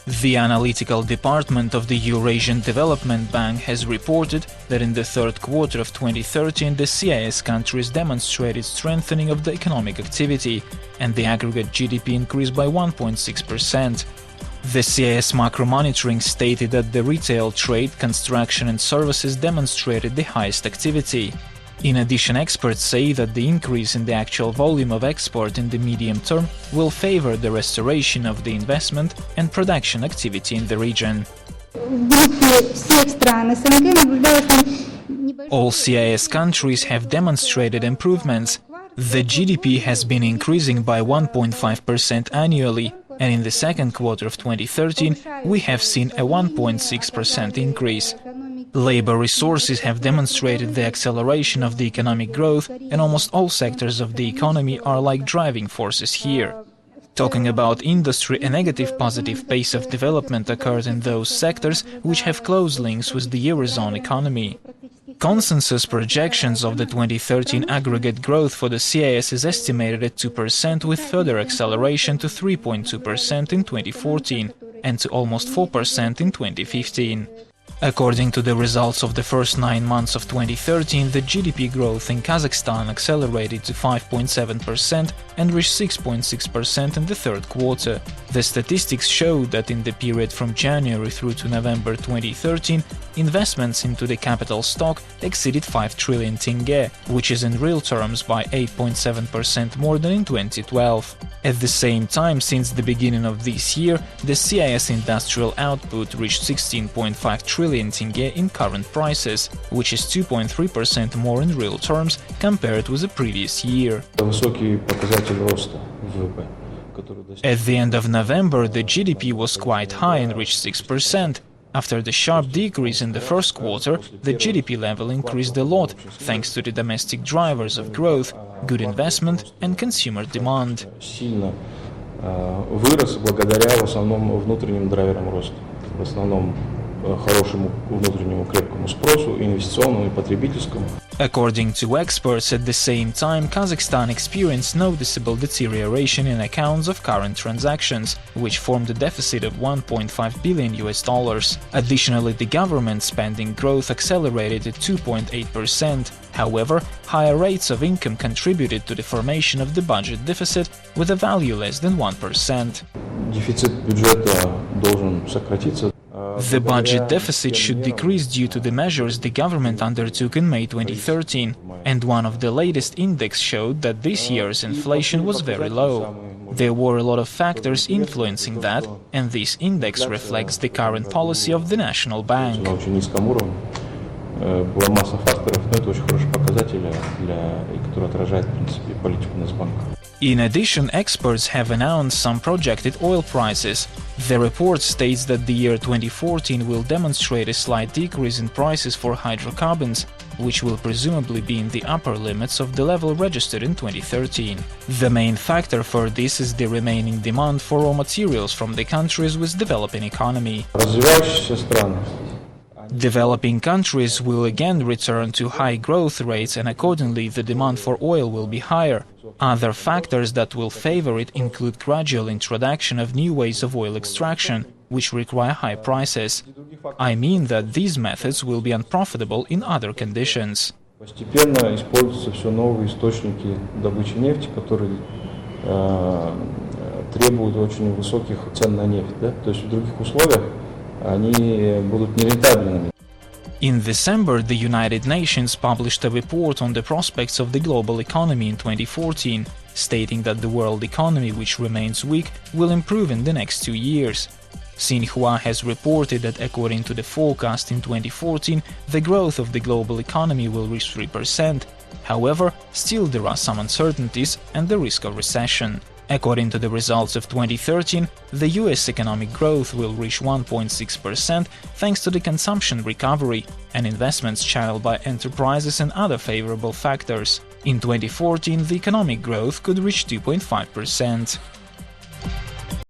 The analytical department of the Eurasian Development Bank has reported that in the third quarter of 2013 the CIS countries demonstrated strengthening of the economic activity, and the aggregate GDP increased by 1.6%. The CIS Macro-Monitoring stated that the retail, trade, construction and services demonstrated the highest activity. In addition, experts say that the increase in the actual volume of export in the medium term will favor the restoration of the investment and production activity in the region. All CIS countries have demonstrated improvements. The GDP has been increasing by 1.5% annually, and in the second quarter of 2013 we have seen a 1.6% increase. Labor resources have demonstrated the acceleration of the economic growth, and almost all sectors of the economy are like driving forces here. Talking about industry, a negative-positive pace of development occurred in those sectors which have close links with the Eurozone economy. Consensus projections of the 2013 aggregate growth for the CIS is estimated at 2%, with further acceleration to 3.2% in 2014 and to almost 4% in 2015. According to the results of the first 9 months of 2013, the GDP growth in Kazakhstan accelerated to 5.7% and reached 6.6% in the third quarter. The statistics show that in the period from January through to November 2013, investments into the capital stock exceeded 5 trillion tenge, which is in real terms by 8.7% more than in 2012. At the same time, since the beginning of this year, the CIS industrial output reached 16.5 trillion tenge in current prices, which is 2.3% more in real terms compared with the previous year. At the end of November, the GDP was quite high and reached 6%. After the sharp decrease in the first quarter, the GDP level increased a lot, thanks to the domestic drivers of growth, good investment and consumer demand. According to experts, at the same time, Kazakhstan experienced noticeable deterioration in accounts of current transactions, which formed a deficit of $1.5 billion. Additionally, the government spending growth accelerated at 2.8%. However, higher rates of income contributed to the formation of the budget deficit with a value less than 1%. The budget deficit should decrease due to the measures the government undertook in May 2013, and one of the latest index showed that this year's inflation was very low. There were a lot of factors influencing that, and this index reflects the current policy of the National Bank. In addition, experts have announced some projected oil prices. The report states that the year 2014 will demonstrate a slight decrease in prices for hydrocarbons, which will presumably be in the upper limits of the level registered in 2013. The main factor for this is the remaining demand for raw materials from the countries with developing economy. Developing countries will again return to high growth rates, and accordingly the demand for oil will be higher. Other factors that will favor it include gradual introduction of new ways of oil extraction, which require high prices. I mean that these methods will be unprofitable in other conditions. In December, the United Nations published a report on the prospects of the global economy in 2014, stating that the world economy, which remains weak, will improve in the next 2 years. Xinhua has reported that according to the forecast in 2014, the growth of the global economy will reach 3%. However, still there are some uncertainties and the risk of recession. According to the results of 2013, the US economic growth will reach 1.6% thanks to the consumption recovery and investments channeled by enterprises and other favorable factors. In 2014, the economic growth could reach 2.5%.